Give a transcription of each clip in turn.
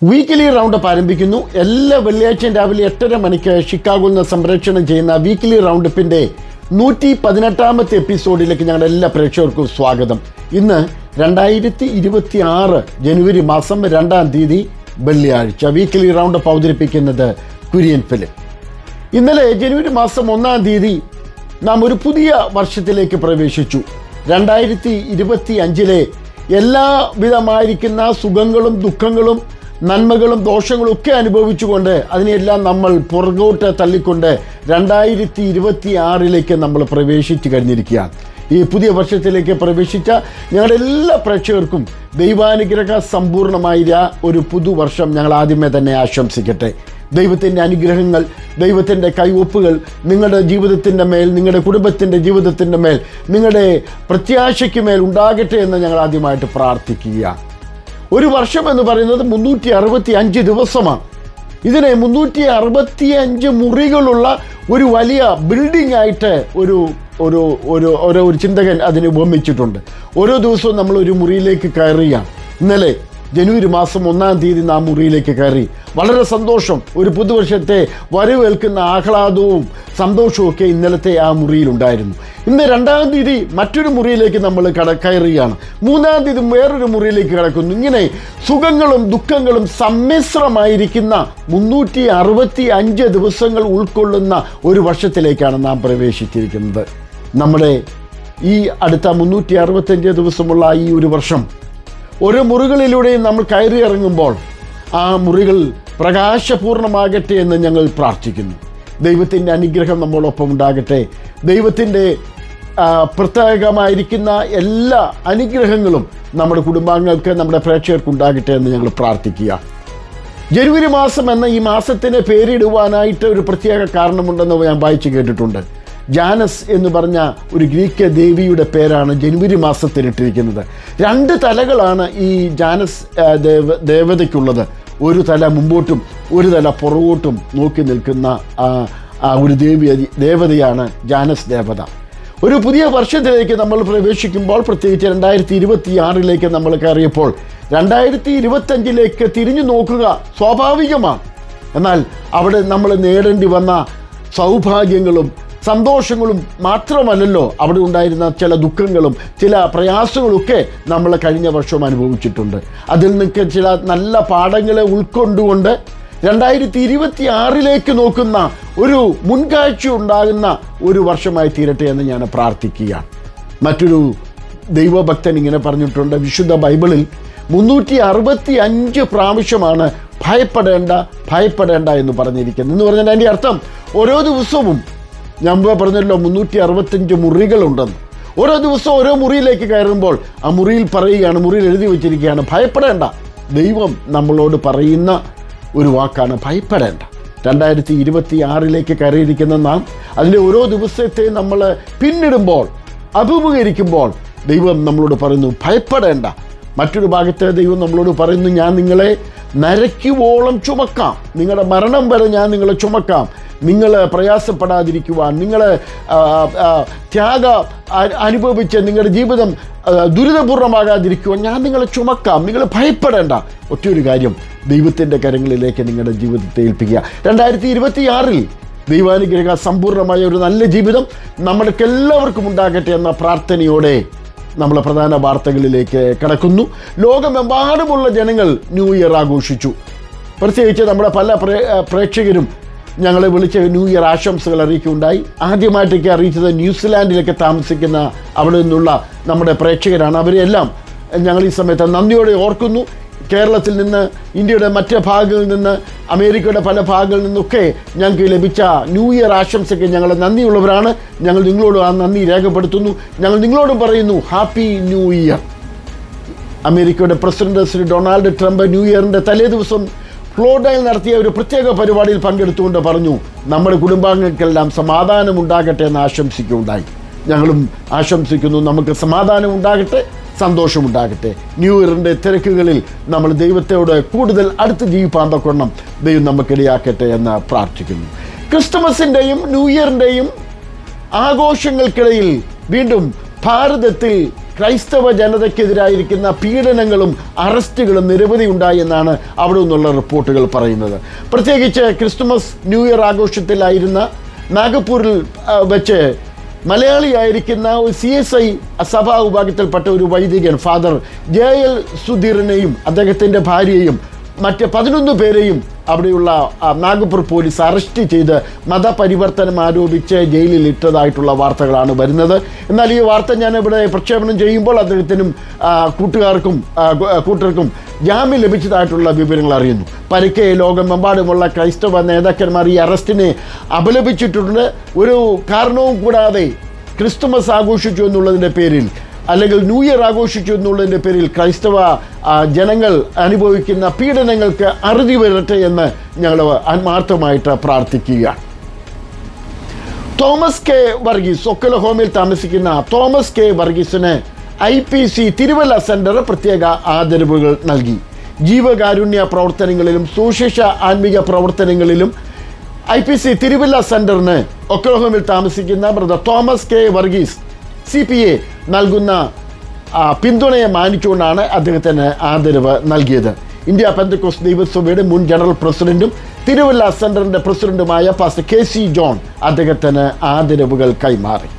Weekly roundup ആരംഭിക്കുന്നു. എല്ലാ വെള്ളിയാഴ്ചയും രാവിലെ 8:30 മണിക്ക് ഷിക്കാഗോയിൽ നിന്ന് സംപ്രേഷണം ചെയ്യുന്ന വീക്കിലി റൗണ്ടപ്പിൻ്റെ 118ാമത്തെ എപ്പിസോഡിലേക്ക് ഞങ്ങളുടെ എല്ലാ പ്രേക്ഷകർക്കും സ്വാഗതം. ഇന്ന് 2026 ജനുവരി മാസം 2-ാം തീയതി വെള്ളിയാഴ്ച. വീക്കിലി റൗണ്ടപ്പ് അവതരിപ്പിക്കുന്നത് കുര്യൻ ഫിലിപ്പ്. ഇന്നലെ ജനുവരി മാസം 1-ാം തീയതി നാം ഒരു പുതിയ വർഷത്തിലേക്ക് പ്രവേശിച്ചു. 2025 എല്ലാവിധമായിരിക്കുന്ന സുഖങ്ങളും ദുഃഖങ്ങളും നന്മകളും ദോഷങ്ങളും ഒക്കെ അനുഭവിച്ചുകൊണ്ട് അതിനെല്ലാം നമ്മൾ പുറകോട്ട് തള്ളിക്കൊണ്ട് 2026 നമ്മൾ പ്രവേശിച്ചു കഴിഞ്ഞിരിക്കുകയാണ്. ഈ പുതിയ വർഷത്തിലേക്ക് പ്രവേശിച്ച ഞങ്ങളുടെ എല്ലാ പ്രേക്ഷകർക്കും ദൈവാനുഗ്രഹ സമ്പൂർണമായ ഒരു പുതുവർഷം ഞങ്ങൾ ആദ്യമേ തന്നെ ആശംസിക്കട്ടെ. ദൈവത്തിൻ്റെ അനുഗ്രഹങ്ങൾ, ദൈവത്തിൻ്റെ കൈവൊപ്പുകൾ നിങ്ങളുടെ ജീവിതത്തിൻ്റെ മേൽ, നിങ്ങളുടെ കുടുംബത്തിൻ്റെ ജീവിതത്തിൻ്റെ മേൽ, നിങ്ങളുടെ പ്രത്യാശയ്ക്ക് മേൽ ഉണ്ടാകട്ടെ എന്ന് ഞങ്ങൾ ആദ്യമായിട്ട് പ്രാർത്ഥിക്കുക. ഒരു വർഷം എന്ന് പറയുന്നത് 365 ദിവസമാണ്. ഇതിനെ 365 മുറികളുള്ള ഒരു വലിയ ബിൽഡിംഗ് ആയിട്ട് ഒരു ചിന്തകൻ അതിനെ ഉപമിച്ചിട്ടുണ്ട്. ഓരോ ദിവസവും നമ്മൾ ഒരു മുറിയിലേക്ക് കയറുകയാണ്. ഇന്നലെ ജനുവരി മാസം 1-ാം തീയതി നാം മുറിയിലേക്ക് കയറി. വളരെ സന്തോഷം. ഒരു പുതുവർഷത്തെ വരവേൽക്കുന്ന ആഹ്ലാദവും സന്തോഷവും ഒക്കെ ഇന്നലത്തെ ആ മുറിയിലുണ്ടായിരുന്നു. ഇന്ന് 2-ാം തീയതി മറ്റൊരു മുറിയിലേക്ക് നമ്മൾ കയറുകയാണ്. 3-ാം തീയതി വേറൊരു മുറിയിലേക്ക് കടക്കുന്നു. ഇങ്ങനെ സുഖങ്ങളും ദുഃഖങ്ങളും സമ്മിശ്രമായിരിക്കുന്ന 365 ദിവസങ്ങൾ ഉൾക്കൊള്ളുന്ന ഒരു വർഷത്തിലേക്കാണ് നാം പ്രവേശിച്ചിരിക്കുന്നത്. നമ്മുടെ ഈ അടുത്ത 365 ദിവസമുള്ള ഈ ഒരു വർഷം ഓരോ മുറികളിലൂടെയും നമ്മൾ കയറി ഇറങ്ങുമ്പോൾ ആ മുറികൾ പ്രകാശപൂർണമാകട്ടെ എന്ന് ഞങ്ങൾ പ്രാർത്ഥിക്കുന്നു. ദൈവത്തിൻ്റെ അനുഗ്രഹം നമ്മളൊപ്പം ഉണ്ടാകട്ടെ. ദൈവത്തിൻ്റെ പ്രത്യേകമായിരിക്കുന്ന എല്ലാ അനുഗ്രഹങ്ങളും നമ്മുടെ കുടുംബാംഗങ്ങൾക്ക്, നമ്മുടെ പ്രേക്ഷകർക്ക് ഉണ്ടാകട്ടെ എന്ന് ഞങ്ങൾ പ്രാർത്ഥിക്കുക. ജനുവരി മാസം എന്ന ഈ മാസത്തിന് പേരിടുവാനായിട്ട് ഒരു പ്രത്യേക കാരണമുണ്ടെന്ന് ഞാൻ വായിച്ചു കേട്ടിട്ടുണ്ട്. ജാനസ് എന്ന് പറഞ്ഞ ഒരു ഗ്രീക്ക് ദേവിയുടെ പേരാണ് ജനുവരി മാസത്തിനിട്ടിരിക്കുന്നത്. 2 തലകളാണ് ഈ ജാനസ് ദേവതയ്ക്കുള്ളത്. ഒരു തല മുമ്പോട്ടും ഒരു തല പുറകോട്ടും നോക്കി നിൽക്കുന്ന ഒരു ദേവതയാണ് ജാനസ് ദേവത. ഒരു പുതിയ വർഷത്തിലേക്ക് നമ്മൾ പ്രവേശിക്കുമ്പോൾ, പ്രത്യേകിച്ച് 2026 നമ്മൾ കയറിയപ്പോൾ 2025 തിരിഞ്ഞു നോക്കുക സ്വാഭാവികമാണ്. എന്നാൽ അവിടെ നമ്മൾ നേടേണ്ടി വന്ന സൗഭാഗ്യങ്ങളും സന്തോഷങ്ങളും മാത്രമല്ലല്ലോ, അവിടെ ഉണ്ടായിരുന്ന ചില ദുഃഖങ്ങളും ചില പ്രയാസങ്ങളൊക്കെ നമ്മൾ കഴിഞ്ഞ വർഷം അനുഭവിച്ചിട്ടുണ്ട്. അതിൽ നിന്നൊക്കെ ചില നല്ല പാഠങ്ങളെ ഉൾക്കൊണ്ടുകൊണ്ട് 2026 നോക്കുന്ന ഒരു മുൻകാഴ്ച ഉണ്ടാകുന്ന ഒരു വർഷമായി തീരട്ടെ എന്ന് ഞാൻ പ്രാർത്ഥിക്കുകയാണ്. മറ്റൊരു ദൈവഭക്തൻ ഇങ്ങനെ പറഞ്ഞിട്ടുണ്ട്, വിശുദ്ധ ബൈബിളിൽ 365 പ്രാവശ്യമാണ് ഭയപ്പെടേണ്ട എന്ന് പറഞ്ഞിരിക്കുന്നത്. എന്ന് പറഞ്ഞാൽ അതിൻ്റെ അർത്ഥം ഓരോ ദിവസവും ഞാൻ പറഞ്ഞല്ലോ 365 മുറികളുണ്ടെന്ന്. ഓരോ ദിവസവും ഓരോ മുറിയിലേക്ക് കയറുമ്പോൾ ആ മുറിയിൽ പറയുകയാണ്, മുറിയിൽ എഴുതി വച്ചിരിക്കുകയാണ്, ഭയപ്പെടേണ്ട. ദൈവം നമ്മളോട് പറയുന്ന ഒരു വാക്കാണ് ഭയപ്പെടേണ്ട. 2026 കയറിയിരിക്കുന്ന നാം അതിൻ്റെ ഓരോ ദിവസത്തെ നമ്മൾ പിന്നിടുമ്പോൾ, അഭിമുഖീകരിക്കുമ്പോൾ ദൈവം നമ്മളോട് പറയുന്നു ഭയപ്പെടേണ്ട. മറ്റൊരു ഭാഗത്ത് ദൈവം നമ്മളോട് പറയുന്നു, ഞാൻ നിങ്ങളെ നരയ്ക്കുവോളം ചുമക്കാം, നിങ്ങളുടെ മരണം വരെ ഞാൻ നിങ്ങളെ ചുമക്കാം. നിങ്ങൾ പ്രയാസപ്പെടാതിരിക്കുവാൻ, നിങ്ങൾ ത്യാഗം അനുഭവിച്ച് നിങ്ങളുടെ ജീവിതം ദുരിതപൂർണ്ണമാകാതിരിക്കുവാൻ ഞാൻ നിങ്ങളെ ചുമക്കാം. നിങ്ങൾ ഭയപ്പെടേണ്ട. ഒറ്റയൊരു കാര്യം, ദൈവത്തിൻ്റെ കരങ്ങളിലേക്ക് നിങ്ങളുടെ ജീവിതത്തെ ഏൽപ്പിക്കുക. 2026 ദൈവാനുഗ്രഹ സമ്പൂർണ്ണമായ ഒരു നല്ല ജീവിതം നമ്മൾക്കെല്ലാവർക്കും ഉണ്ടാകട്ടെ എന്ന പ്രാർത്ഥനയോടെ നമ്മൾ പ്രധാന വാർത്തകളിലേക്ക് കടക്കുന്നു. ലോകമെമ്പാടുമുള്ള ജനങ്ങൾ ന്യൂ ഇയർ ആഘോഷിച്ചു. പ്രത്യേകിച്ച് നമ്മുടെ പല പ്രേക്ഷകരും ഞങ്ങളെ വിളിച്ച് ന്യൂ ഇയർ ആശംസകൾ അറിയിക്കുകയുണ്ടായി. ആദ്യമായിട്ടൊക്കെ അറിയിച്ചത് ന്യൂസിലാൻഡിലൊക്കെ താമസിക്കുന്ന അവിടെ നിന്നുള്ള നമ്മുടെ പ്രേക്ഷകരാണ്. അവരെല്ലാം ഞങ്ങൾ ഈ സമയത്ത് നന്ദിയോടെ ഓർക്കുന്നു. കേരളത്തിൽ നിന്ന്, ഇന്ത്യയുടെ മറ്റ് ഭാഗങ്ങളിൽ നിന്ന്, അമേരിക്കയുടെ പല ഭാഗങ്ങളിൽ നിന്നൊക്കെ ഞങ്ങൾക്ക് ലഭിച്ച ന്യൂ ഇയർ ആശംസയ്ക്ക് ഞങ്ങൾ നന്ദിയുള്ളവരാണ്. ഞങ്ങൾ നിങ്ങളോട് ആ നന്ദി രേഖപ്പെടുത്തുന്നു. ഞങ്ങൾ നിങ്ങളോടും പറയുന്നു ഹാപ്പി ന്യൂ ഇയർ. അമേരിക്കയുടെ president Shri Donald Trump new ഇയറിൻ്റെ തലേ ദിവസം ഫ്ലോറിഡയിൽ നടത്തിയ ഒരു പ്രത്യേക പരിപാടിയിൽ പങ്കെടുത്തുകൊണ്ട് പറഞ്ഞു, നമ്മുടെ കുടുംബാംഗങ്ങൾക്കെല്ലാം സമാധാനം ഉണ്ടാകട്ടെ എന്ന് ആശംസിക്കുകയുണ്ടായി. ഞങ്ങളും ആശംസിക്കുന്നു, നമുക്ക് സമാധാനം ഉണ്ടാകട്ടെ, സന്തോഷമുണ്ടാകട്ടെ. ന്യൂ ഇയറിൻ്റെ തിരക്കുകളിൽ നമ്മൾ ദൈവത്തോട് കൂടുതൽ അടുത്ത് ജീവിപ്പാൻ തക്കവണ്ണം ദൈവം നമുക്കിടയാക്കട്ടെ എന്ന് പ്രാർത്ഥിക്കുന്നു. ക്രിസ്തുമസിൻ്റെയും ന്യൂ ഇയറിൻ്റെയും ആഘോഷങ്ങൾക്കിടയിൽ വീണ്ടും ഭാരതത്തിൽ ക്രൈസ്തവ ജനതയ്ക്കെതിരായിരിക്കുന്ന പീഡനങ്ങളും അറസ്റ്റുകളും നിരവധി ഉണ്ടായി എന്നാണ് അവിടെ നിന്നുള്ള റിപ്പോർട്ടുകൾ പറയുന്നത്. പ്രത്യേകിച്ച് ക്രിസ്തുമസ് ന്യൂ ഇയർ ആഘോഷത്തിലായിരുന്ന നാഗപ്പൂരിൽ വെച്ച് മലയാളിയായിരിക്കുന്ന ഒരു CSI സഭാ വിഭാഗത്തിൽപ്പെട്ട ഒരു വൈദികൻ ഫാദർ JL സുധീറിനെയും അദ്ദേഹത്തിൻ്റെ ഭാര്യയെയും മറ്റ് 11 പേരെയും അവിടെയുള്ള നാഗപ്പൂർ പോലീസ് അറസ്റ്റ് ചെയ്ത് മതപരിവർത്തനം ആരോപിച്ച് ജയിലിൽ ഇട്ടതായിട്ടുള്ള വാർത്തകളാണ് വരുന്നത്. എന്നാൽ ഈ വാർത്ത ഞാൻ ഇവിടെ പ്രക്ഷേപണം ചെയ്യുമ്പോൾ അദ്ദേഹത്തിനും കൂട്ടർക്കും ജാമ്യം ലഭിച്ചതായിട്ടുള്ള വിവരങ്ങൾ അറിയുന്നു. പരിക്കെ ലോകമെമ്പാടുമുള്ള ക്രൈസ്തവ നേതാക്കന്മാർ ഈ അറസ്റ്റിനെ അപലപിച്ചിട്ടുണ്ട്. ഒരു കാരണവും കൂടാതെ ക്രിസ്തുമസ് ആഘോഷിച്ചു എന്നുള്ളതിൻ്റെ പേരിൽ അല്ലെങ്കിൽ ന്യൂ ഇയർ ആഘോഷിച്ചു എന്നുള്ളതിൻ്റെ പേരിൽ ക്രൈസ്തവ ജനങ്ങൾ അനുഭവിക്കുന്ന പീഡനങ്ങൾക്ക് അറുതി വരട്ടെ എന്ന് ഞങ്ങൾ ആത്മാർത്ഥമായിട്ട് പ്രാർത്ഥിക്കുകയാണ്. തോമസ് കെ വർഗീസ്, ഒക്കലഹോമയിൽ താമസിക്കുന്ന തോമസ് കെ വർഗീസിന് IPC തിരുവല്ല സെൻറ്റർ പ്രത്യേക ആദരവുകൾ നൽകി. ജീവകാരുണ്യ പ്രവർത്തനങ്ങളിലും സുവിശേഷ ആത്മീക പ്രവർത്തനങ്ങളിലും IPC തിരുവല്ല സെൻറ്ററിന് ഒക്കലഹോമയിൽ താമസിക്കുന്ന brother Thomas K Varghese CPA നൽകുന്ന പിന്തുണയെ മാനിച്ചുകൊണ്ടാണ് അദ്ദേഹത്തിന് ആദരവ് നൽകിയത്. ഇന്ത്യ പെന്തക്കോസ്ത് ദൈവസഭയുടെ മുൻ ജനറൽ പ്രസിഡന്റും തിരുവല്ല സെൻറ്ററിൻ്റെ പ്രസിഡന്റുമായ പാസ്റ്റർ KC ജോൺ അദ്ദേഹത്തിന് ആദരവുകൾ കൈമാറി.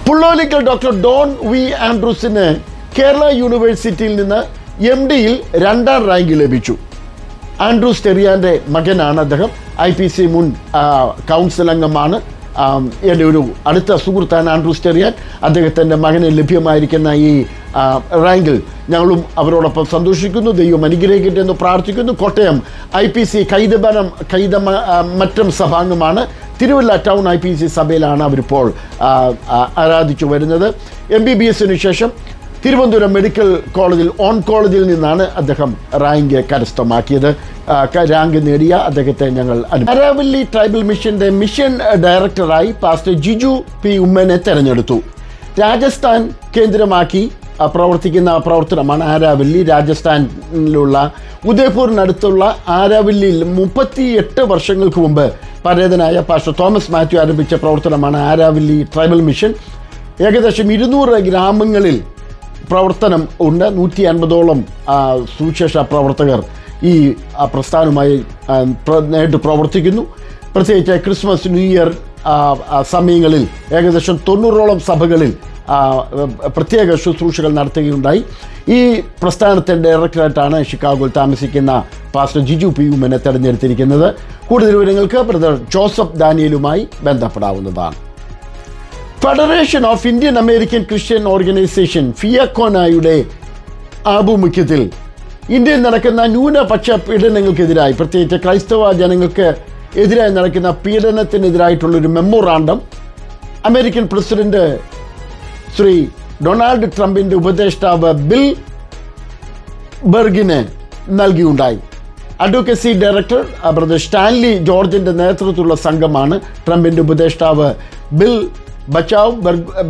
പുള്ളോലിക്കൽ ഡോക്ടർ ഡോൺ വി ആൻഡ്രൂസിന് കേരള യൂണിവേഴ്സിറ്റിയിൽ നിന്ന് MD-യിൽ 2ാം റാങ്ക് ലഭിച്ചു. ആൻഡ്രൂസ് ടെറിയാൻ്റെ മകനാണ് അദ്ദേഹം. IPC മുൻ കൗൺസിൽ അംഗമാണ്. എൻ്റെ ഒരു അടുത്ത സുഹൃത്താണ് ആൻഡ്രൂസ് ടെറിയാൻ. അദ്ദേഹത്തിൻ്റെ മകന് ലഭ്യമായിരിക്കുന്ന ഈ റാങ്കിൽ ഞങ്ങളും അവരോടൊപ്പം സന്തോഷിക്കുന്നു. ദൈവം അനുഗ്രഹിക്കട്ടെ എന്ന് പ്രാർത്ഥിക്കുന്നു. കോട്ടയം IPC കൈതമറ്റം സഭാംഗമാണ്. തിരുവല്ല ടൗൺ IPC സഭയിലാണ് അവരിപ്പോൾ ആരാധിച്ചു വരുന്നത്. MBBS-ന് ശേഷം തിരുവനന്തപുരം മെഡിക്കൽ കോളേജിൽ ഓൺകോളജിൽ നിന്നാണ് അദ്ദേഹം റാങ്ക് കരസ്ഥമാക്കിയത്. റാങ്ക് നേടിയ അദ്ദേഹത്തെ ഞങ്ങൾ ആരാവല്ലി ട്രൈബൽ മിഷൻ്റെ മിഷൻ ഡയറക്ടറായി പാസ്റ്റർ ജിജു P. ഉമ്മനെ തെരഞ്ഞെടുത്തു. രാജസ്ഥാൻ കേന്ദ്രമാക്കി പ്രവർത്തിക്കുന്ന പ്രവർത്തനമാണ് ആരാവല്ലി. രാജസ്ഥാനിലുള്ള ഉദയ്പൂരിനടുത്തുള്ള ആരാവല്ലിയിൽ 38 വർഷങ്ങൾക്ക് മുമ്പ് പരേതനായ പാസ്റ്റർ തോമസ് മാത്യു ആരംഭിച്ച പ്രവർത്തനമാണ് ആരാവല്ലി ട്രൈബൽ മിഷൻ. ഏകദേശം 200 ഗ്രാമങ്ങളിൽ പ്രവർത്തനം ഉണ്ട്. 150ഓളം സുവിശേഷ പ്രവർത്തകർ ഈ പ്രസ്ഥാനവുമായി നേരിട്ട് പ്രവർത്തിക്കുന്നു. പ്രത്യേകിച്ച് ക്രിസ്മസ് ന്യൂ ഇയർ സമയങ്ങളിൽ ഏകദേശം 90ഓളം സഭകളിൽ പ്രത്യേക ശുശ്രൂഷകൾ നടത്തുകയുണ്ടായി. ഈ പ്രസ്ഥാനത്തിൻ്റെ ഡയറക്ടറായിട്ടാണ് ഷിക്കാഗോയിൽ താമസിക്കുന്ന പാസ്റ്റർ ജിജു P. ഉമ്മനെ തെരഞ്ഞെടുത്തിരിക്കുന്നത്. കൂടുതൽ വിവരങ്ങൾക്ക് ബ്രദർ ജോസഫ് ദാനിയലുമായി ബന്ധപ്പെടാവുന്നതാണ്. Federation of Indian American Christian organisation ഫിയക്കോനയുടെ ആഭിമുഖ്യത്തിൽ ഇന്ത്യയിൽ നടക്കുന്ന ന്യൂനപക്ഷ പീഡനങ്ങൾക്കെതിരായി, പ്രത്യേകിച്ച് ക്രൈസ്തവ ജനങ്ങൾക്ക് എതിരായി നടക്കുന്ന പീഡനത്തിനെതിരായിട്ടുള്ളൊരു memorandum American president Shri Donald ട്രംപിൻ്റെ ഉപദേഷ്ടാവ് ബിൽ ബർഗിന് നൽകിയുണ്ടായി. അഡ്വക്കസി ഡയറക്ടർ ബ്രദർ സ്റ്റാൻലി ജോർജിൻ്റെ നേതൃത്വത്തിലുള്ള സംഘമാണ് ട്രംപിൻ്റെ ഉപദേഷ്ടാവ് ബിൽ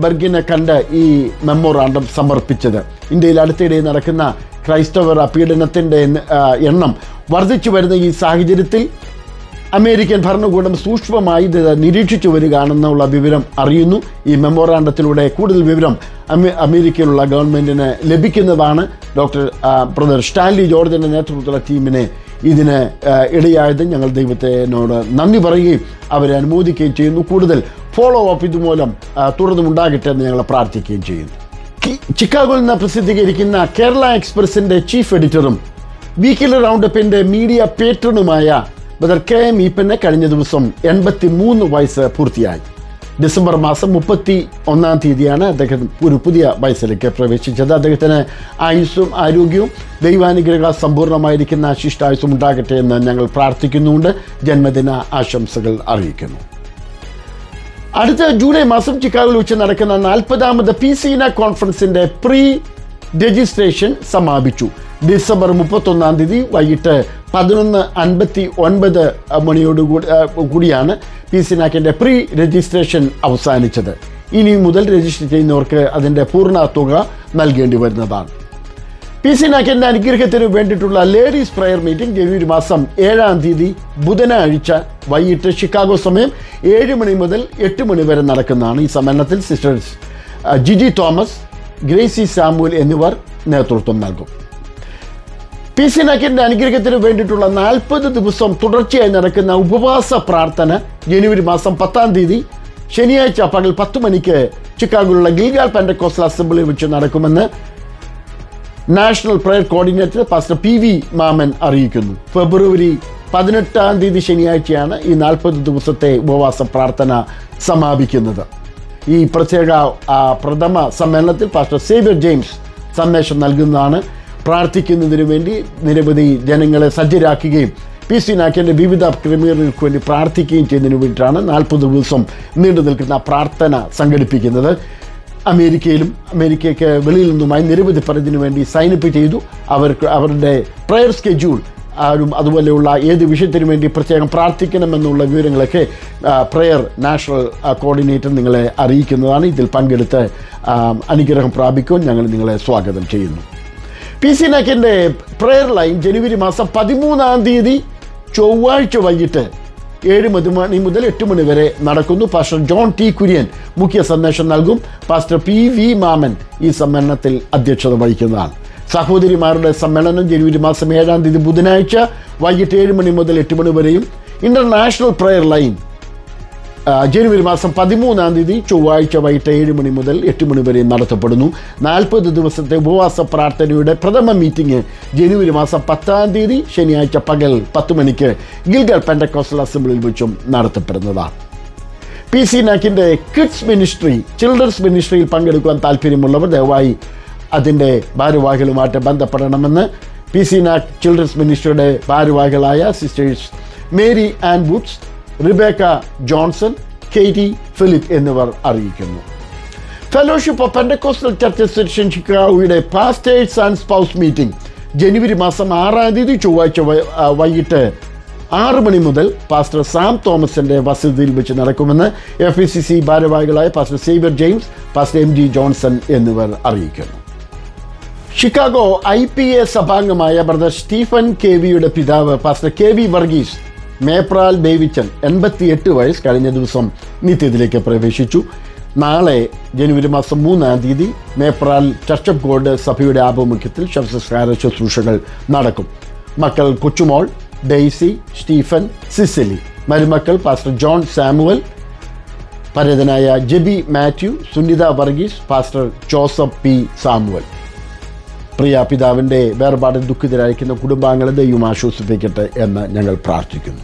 ബർഗിനെ കണ്ട് ഈ മെമ്മോറാണ്ടം സമർപ്പിച്ചത്. ഇന്ത്യയിൽ അടുത്തിടെ നടക്കുന്ന ക്രൈസ്തവ പീഡനത്തിൻ്റെ എണ്ണം വർദ്ധിച്ചു വരുന്ന ഈ സാഹചര്യത്തിൽ അമേരിക്കൻ ഭരണകൂടം സൂക്ഷ്മമായി ഇത് നിരീക്ഷിച്ചു വരികയാണെന്നുള്ള വിവരം അറിയുന്നു. ഈ മെമ്മോറാണ്ടത്തിലൂടെ കൂടുതൽ വിവരം അമേരിക്കയിലുള്ള ഗവൺമെൻറ്റിന് ലഭിക്കുന്നതാണ്. ബ്രദർ സ്റ്റാൻലി ജോർജിൻ്റെ നേതൃത്വത്തിലുള്ള ടീമിനെ ഇതിന് ഇടയായത് ഞങ്ങൾ ദൈവത്തിനോട് നന്ദി പറയുകയും അവരെ അനുമോദിക്കുകയും ചെയ്യുന്നു. കൂടുതൽ ഫോളോ അപ്പ് ഇതുമൂലം തുടർന്നുണ്ടാകട്ടെ എന്ന് ഞങ്ങൾ പ്രാർത്ഥിക്കുകയും ചെയ്യുന്നു. ചിക്കാഗോയിൽ നിന്ന് പ്രസിദ്ധീകരിക്കുന്ന കേരള എക്സ്പ്രസിൻ്റെ ചീഫ് എഡിറ്ററും വീക്കിലി റൗണ്ടപ്പിൻ്റെ മീഡിയ പേട്രണുമായ ബ്രദർ KM ഈപ്പന് കഴിഞ്ഞ ദിവസം 83 വയസ്സ് പൂർത്തിയായി. ഡിസംബർ മാസം 31-ാം തീയതിയാണ് അദ്ദേഹം ഒരു പുതിയ വയസ്സിലേക്ക് പ്രവേശിച്ചത്. അദ്ദേഹത്തിന് ആയുസ്സും ആരോഗ്യവും ദൈവാനുഗ്രഹ സമ്പൂർണ്ണമായിരിക്കുന്ന ശിഷ്ടായുസ്സും ഉണ്ടാകട്ടെ എന്ന് ഞങ്ങൾ പ്രാർത്ഥിക്കുന്നുണ്ട്. ജന്മദിന ആശംസകൾ അറിയിക്കുന്നു. അടുത്ത ജൂലൈ മാസം ചിക്കാഗോയിൽ വെച്ച് നടക്കുന്ന 40ാമത് PCNA കോൺഫറൻസിൻ്റെ പ്രീ രജിസ്ട്രേഷൻ സമാപിച്ചു. ഡിസംബർ 31-ാം തീയതി വൈകിട്ട് 11:59 മണിയോടുകൂടിയാണ് PCNAക്കിൻ്റെ പ്രീ രജിസ്ട്രേഷൻ അവസാനിച്ചത്. ഇനി മുതൽ രജിസ്റ്റർ ചെയ്യുന്നവർക്ക് അതിൻ്റെ പൂർണ്ണ തുക നൽകേണ്ടി വരുന്നതാണ്. PCNAക്കിൻ്റെ അനുഗ്രഹത്തിന് വേണ്ടിയിട്ടുള്ള ലേഡീസ് പ്രയർ മീറ്റിംഗ് ജനുവരി മാസം 7-ാം തീയതി ബുധനാഴ്ച വൈകിട്ട് ഷിക്കാഗോ സമയം 7 മണി മുതൽ 8 മണി വരെ നടക്കുന്നതാണ്. ഈ സമ്മേളനത്തിൽ സിസ്റ്റേഴ്സ് ജിജി തോമസ്, ഗ്രേസി സാമുവൽ എന്നിവർ നേതൃത്വം നൽകും. PC നാക്കിൻ്റെ അനുഗ്രഹത്തിന് വേണ്ടിയിട്ടുള്ള 40 ദിവസം തുടർച്ചയായി നടക്കുന്ന ഉപവാസ പ്രാർത്ഥന ജനുവരി മാസം 10-ാം തീയതി ശനിയാഴ്ച പകൽ 10 മണിക്ക് ചിക്കാഗോയിലുള്ള ഗിൽഗാൽ പെൻഡക്കോസ്റ്റൽ അസംബ്ലിയിൽ വെച്ച് നടക്കുമെന്ന് national prayer coordinator pastor PV Mammen അറിയിക്കുന്നു. ഫെബ്രുവരി 18-ാം തീയതി ശനിയാഴ്ചയാണ് ഈ 40 ദിവസത്തെ ഉപവാസ പ്രാർത്ഥന സമാപിക്കുന്നത്. ഈ പ്രത്യേക പ്രഥമ സമ്മേളനത്തിൽ പാസ്റ്റർ സേവ്യർ ജെയിംസ് സന്ദേശം നൽകുന്നതാണ്. പ്രാർത്ഥിക്കുന്നതിന് വേണ്ടി നിരവധി ജനങ്ങളെ സജ്ജരാക്കുകയും PC നാക്കിൻ്റെ വിവിധ ക്രമീകരണങ്ങൾക്ക് വേണ്ടി പ്രാർത്ഥിക്കുകയും ചെയ്യുന്നതിന് വേണ്ടിയിട്ടാണ് 40 ദിവസം നീണ്ടു നിൽക്കുന്ന പ്രാർത്ഥന സംഘടിപ്പിക്കുന്നത്. അമേരിക്കയ്ക്ക് വെളിയിൽ നിന്നുമായി നിരവധി പേരിന് വേണ്ടി സൈനപ്പ് ചെയ്തു. അവരുടെ പ്രയർ സ്കെഡ്യൂൾ അതുപോലെയുള്ള ഏത് വിഷയത്തിനു വേണ്ടി പ്രത്യേകം പ്രാർത്ഥിക്കണമെന്നുള്ള വിവരങ്ങളൊക്കെ പ്രയർ നാഷണൽ കോർഡിനേറ്റർ നിങ്ങളെ അറിയിക്കുന്നതാണ്. ഇതിൽ പങ്കെടുത്ത് അനുഗ്രഹം പ്രാപിക്കുവാൻ ഞങ്ങൾ നിങ്ങളെ സ്വാഗതം ചെയ്യുന്നു. PC നാക്കിൻ്റെ പ്രയർ ലൈൻ ജനുവരി മാസം 13-ാം തീയതി ചൊവ്വാഴ്ച വൈകിട്ട് 7 മണി മുതൽ 8 മണി വരെ നടക്കുന്നു. Pastor John T. കുര്യൻ മുഖ്യ സന്ദേശം നൽകും. പാസ്റ്റർ PV മാമൻ ഈ സമ്മേളനത്തിൽ അധ്യക്ഷത വഹിക്കുന്നതാണ്. സഹോദരിമാരുടെ സമ്മേളനം ജനുവരി മാസം 7-ാം തീയതി ബുധനാഴ്ച വൈകിട്ട് 7 മണി മുതൽ 8 മണി വരെയും ഇൻ്റർനാഷണൽ പ്രയർ ലൈൻ ജനുവരി മാസം 13-ാം തീയതി ചൊവ്വാഴ്ച വൈകിട്ട് 7 മണി മുതൽ 8 മണി വരെയും നടത്തപ്പെടുന്നു. 40 ദിവസത്തെ ഉപവാസ പ്രാർത്ഥനയുടെ പ്രഥമ മീറ്റിംഗ് ജനുവരി മാസം 10-ാം തീയതി ശനിയാഴ്ച പകൽ 10 മണിക്ക് ഗിൽഗാൽ പെൻഡക്കോസ്റ്റൽ അസംബ്ലിയിൽ വെച്ചും നടത്തപ്പെടുന്നതാണ്. PC നാക്കിൻ്റെ കിഡ്സ് മിനിസ്ട്രി, ചിൽഡ്രൻസ് മിനിസ്ട്രിയിൽ പങ്കെടുക്കുവാൻ താല്പര്യമുള്ളവർ ദയവായി അതിൻ്റെ ഭാരവാഹികളുമായിട്ട് ബന്ധപ്പെടണമെന്ന് PC നാക്ക് ചിൽഡ്രൻസ് മിനിസ്ട്രിയുടെ ഭാരവാഹികളായ sisters Mary Ann Woods, Rebecca Johnson, Katie Philip എന്നിവർ അറിയിക്കുന്നു. Fellowship of Pentecostal churches section ചിക്കാഗോയുടെ പാസ്റ്റേഴ്സ് ആൻഡ് സ്പൗസ് മീറ്റിംഗ് ജനുവരി മാസം 6-ാം തീയതി ചൊവ്വാഴ്ച വൈകിട്ട് 6 മണി മുതൽ പാസ്റ്റർ സാം തോമസിൻ്റെ വസതിയിൽ വെച്ച് നടക്കുമെന്ന് FECC ഭാരവാഹികളായ pastor Xavier James, pastor MG Johnson എന്നിവർ അറിയിക്കുന്നു. ഷിക്കാഗോ IPA സഭാംഗമായ ബ്രദർ സ്റ്റീഫൻ KVയുടെ പിതാവ് പാസ്റ്റർ KV വർഗീസ് മേപ്രാൽ ഡേവിച്ചൻ 88 വയസ്സ് കഴിഞ്ഞ ദിവസം നിത്യത്തിലേക്ക് പ്രവേശിച്ചു. നാളെ ജനുവരി മാസം 3-ാം തീയതി മേപ്രാൽ ചർച്ച് ഓഫ് ഗോഡ് സഭയുടെ ആഭിമുഖ്യത്തിൽ ശവസംസ്കാര ശുശ്രൂഷകൾ നടക്കും. മക്കൾ കൊച്ചുമോൾ ഡെയ്സി, സ്റ്റീഫൻ, സിസിലി. മരുമക്കൾ പാസ്റ്റർ ജോൺ സാമുവൽ, പരേതനായ Jeby Mathew, Sunitha Varghese, pastor Joseph P. Samuel. പ്രിയ പിതാവിൻ്റെ വേർപാടിൽ ദുഃഖിതരായിരിക്കുന്ന കുടുംബാംഗങ്ങളെ ദൈവം ആശ്വസിപ്പിക്കട്ടെ എന്ന് ഞങ്ങൾ പ്രാർത്ഥിക്കുന്നു.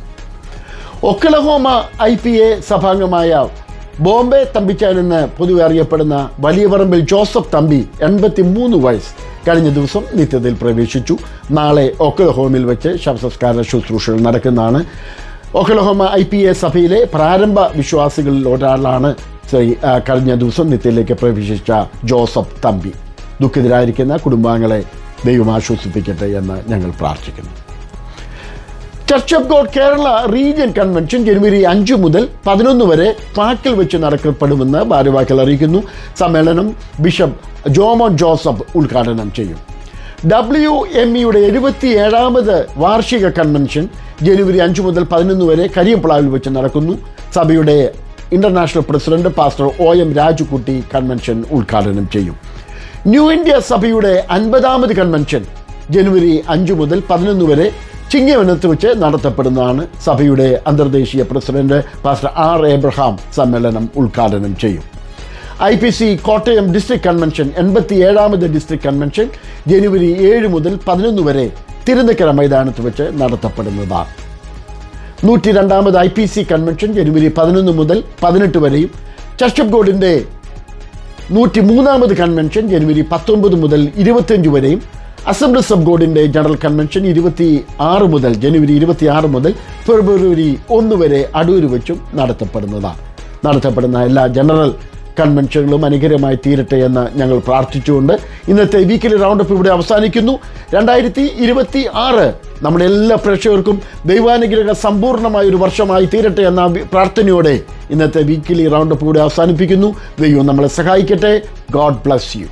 ഒക്ലഹോമ IPA സഭാംഗമായ ബോംബെ തമ്പിച്ചാൻ എന്ന് പൊതുവെ അറിയപ്പെടുന്ന വലിയ പറമ്പിൽ ജോസഫ് തമ്പി 83 വയസ്സ് കഴിഞ്ഞ ദിവസം നിത്യതയിൽ പ്രവേശിച്ചു. നാളെ ഒക്ലഹോമയിൽ വെച്ച് ശവസംസ്കാര ശുശ്രൂഷകൾ നടക്കുന്നതാണ്. ഒക്ലഹോമ IPA സഭയിലെ പ്രാരംഭ വിശ്വാസികളിൽ ഒരാളാണ് കഴിഞ്ഞ ദിവസം നിത്യത്തിലേക്ക് പ്രവേശിച്ച ജോസഫ് തമ്പി. ദുഃഖിതരായിരിക്കുന്ന കുടുംബാംഗങ്ങളെ ദൈവം ആശ്വസിപ്പിക്കട്ടെ എന്ന് ഞങ്ങൾ പ്രാർത്ഥിക്കുന്നു. Church of God Kerala region convention ജനുവരി 5 മുതൽ 11 വരെ പാക്കിൽ വെച്ച് നടക്കപ്പെടുമെന്ന് ഭാരവാഹികൾ അറിയിക്കുന്നു. സമ്മേളനം ബിഷപ്പ് ജോമോൻ ജോസഫ് ഉദ്ഘാടനം ചെയ്യും. WMEയുടെ 77ാമത് വാർഷിക കൺവെൻഷൻ ജനുവരി 5 മുതൽ 11 വരെ കരിയംപ്ലാവിൽ വെച്ച് നടക്കുന്നു. സഭയുടെ international president pastor OM Rajukutty convention ഉദ്ഘാടനം ചെയ്യും. ന്യൂ ഇന്ത്യ സഭയുടെ 50ാമത് കൺവെൻഷൻ ജനുവരി 5 മുതൽ 11 വരെ ചിങ്ങവനത്ത് വെച്ച് നടത്തപ്പെടുന്നതാണ്. സഭയുടെ അന്തർദേശീയ പ്രസിഡന്റ് പാസ്റ്റർ R. എബ്രഹാം സമ്മേളനം ഉദ്ഘാടനം ചെയ്യും. IPC കോട്ടയം ഡിസ്ട്രിക്ട് കൺവെൻഷൻ 87ാമത് ഡിസ്ട്രിക്ട് കൺവെൻഷൻ ജനുവരി 7 മുതൽ 11 വരെ തിരുനക്കര മൈതാനത്ത് വെച്ച് നടത്തപ്പെടുന്നതാണ്. 102ാമത് IPC കൺവെൻഷൻ ജനുവരി 11 മുതൽ 18 വരെയും ചർച്ച് ഓഫ് ഗോഡിൻ്റെ 103ാമത് കൺവെൻഷൻ ജനുവരി 19 മുതൽ 25 വരെയും അസംബ്ലീസ് ഓഫ് ഗോഡിൻ്റെ ജനറൽ കൺവെൻഷൻ ജനുവരി 26 മുതൽ ഫെബ്രുവരി 1 വരെ അടൂർ വെച്ചും നടത്തപ്പെടുന്ന എല്ലാ ജനറൽ കൺവെൻഷനുകളും അനുഗ്രഹമായി തീരട്ടെ എന്ന് ഞങ്ങൾ പ്രാർത്ഥിച്ചുകൊണ്ട് ഇന്നത്തെ വീക്കിലി റൗണ്ടപ്പ് ഇവിടെ അവസാനിക്കുന്നു. 2026 നമ്മുടെ എല്ലാ പ്രേക്ഷകർക്കും ദൈവാനുഗ്രഹ സമ്പൂർണ്ണമായ ഒരു വർഷമായി തീരട്ടെ എന്ന പ്രാർത്ഥനയോടെ ഇന്നത്തെ വീക്കിലി റൗണ്ടപ്പ് ഇവിടെ അവസാനിപ്പിക്കുന്നു. ദൈവം നമ്മളെ സഹായിക്കട്ടെ. God bless you.